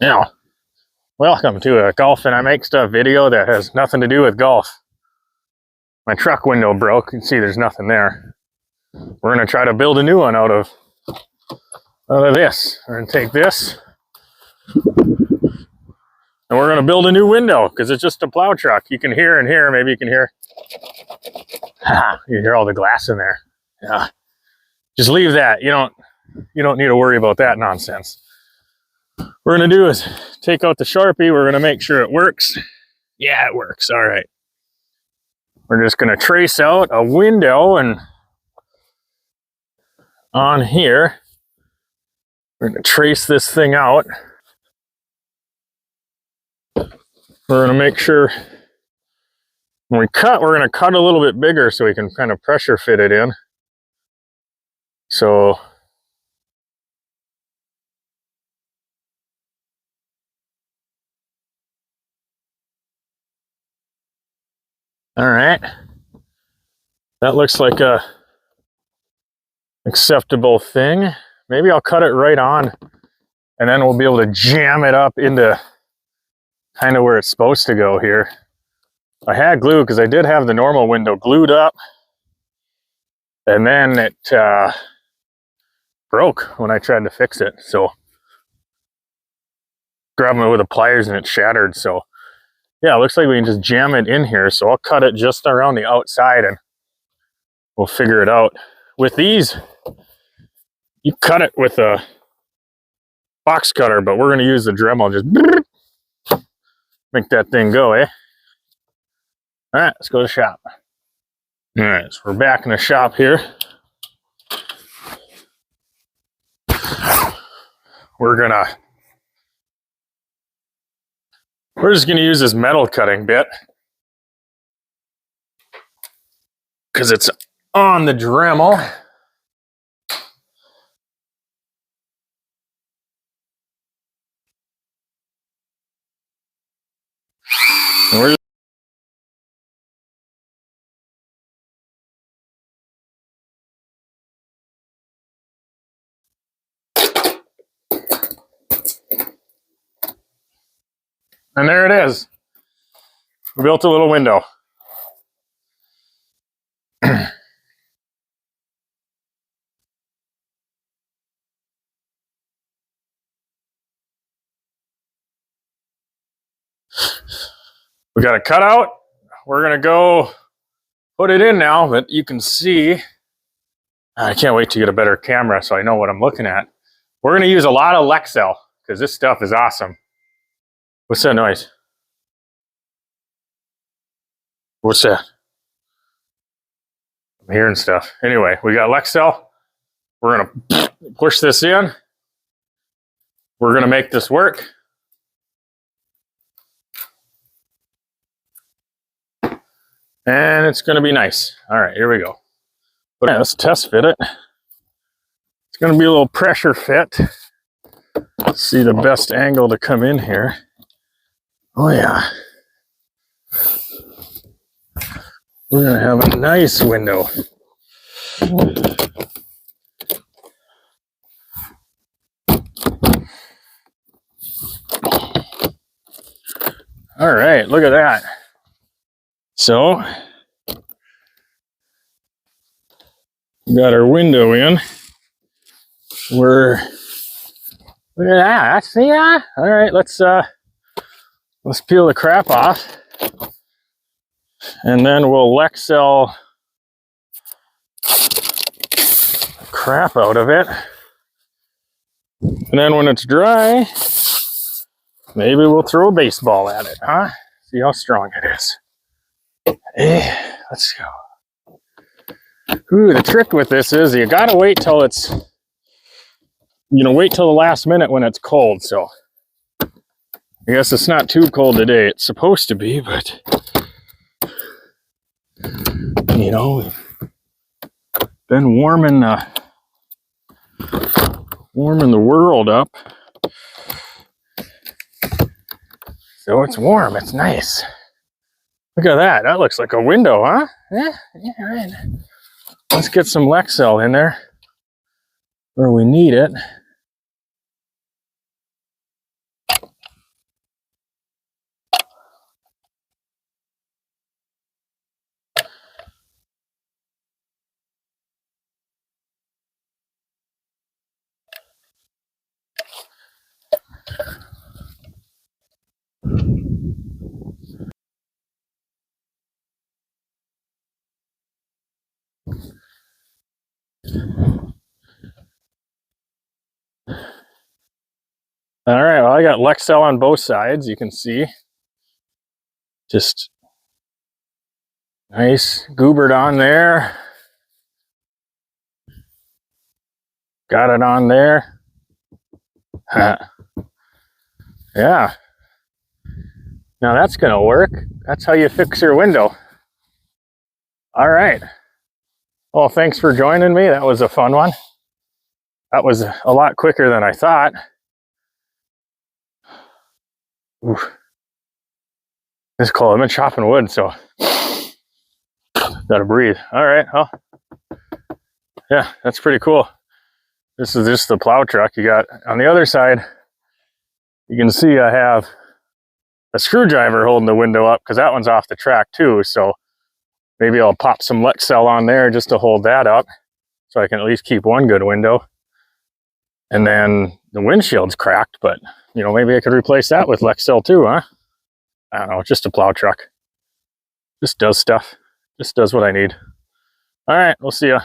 Now, welcome to a golf and I make stuff video that has nothing to do with golf. My truck window broke. You can see there's nothing there. We're going to try to build a new one out of this. We're going to take this and we're going to build a new window because it's just a plow truck. You can hear in here, maybe you can hear. You hear all the glass in there. Yeah. Just leave that. You don't need to worry about that nonsense. What we're going to do is take out the Sharpie. We're going to make sure it works. Yeah, it works. All right. We're just going to trace out a window and on here, we're going to trace this thing out. We're going to make sure when we cut, we're going to cut a little bit bigger so we can kind of pressure fit it in. So all right, that looks like a acceptable thing. Maybe I'll cut it right on and then we'll be able to jam it up into kind of where it's supposed to go here. I had glue because I did have the normal window glued up and then it broke when I tried to fix it. So grabbing it with the pliers and it shattered. So yeah, it looks like we can just jam it in here. So I'll cut it just around the outside and we'll figure it out. With these, you cut it with a box cutter, but we're going to use the Dremel. Just make that thing go, eh? All right, let's go to the shop. All right, so we're back in the shop here. We're just going to use this metal cutting bit because it's on the Dremel. And and there it is. We built a little window. We got a cutout. We're going to go put it in now, but you can see, I can't wait to get a better camera so I know what I'm looking at. We're going to use a lot of Lexan because this stuff is awesome. What's that noise? What's that? I'm hearing stuff. Anyway, we got Lexan. We're going to push this in. We're going to make this work. And it's going to be nice. All right, here we go. But let's test fit it. It's going to be a little pressure fit. Let's see the best angle to come in here. Oh yeah. We're going to have a nice window. All right, look at that. So, we got our window in. Look at that. See that? All right, let's peel the crap off. And then we'll Lexan crap out of it. And then when it's dry, maybe we'll throw a baseball at it, huh? See how strong it is. Hey, let's go. Ooh, the trick with this is you gotta wait till it's, wait till the last minute when it's cold. So I guess it's not too cold today. It's supposed to be, but we've been warming the world up. So it's warm, it's nice. Look at that, that looks like a window, huh? Yeah, right. Let's get some Lexan in there where we need it. All right, well, I got Lexan on both sides, you can see. Just nice goobered on there. Got it on there. Yeah. Now that's gonna work. That's how you fix your window. All right. Well, thanks for joining me. That was a fun one. That was a lot quicker than I thought. Oof. It's cold. I've been chopping wood, so gotta breathe. All right. Well, yeah, that's pretty cool. This is just the plow truck. You got on the other side, you can see I have a screwdriver holding the window up because that one's off the track too. So maybe I'll pop some Lexan on there just to hold that up so I can at least keep one good window. And then the windshield's cracked, but you know, maybe I could replace that with Lexan too, huh? I don't know, just a plow truck. Just does stuff. Just does what I need. All right, we'll see ya.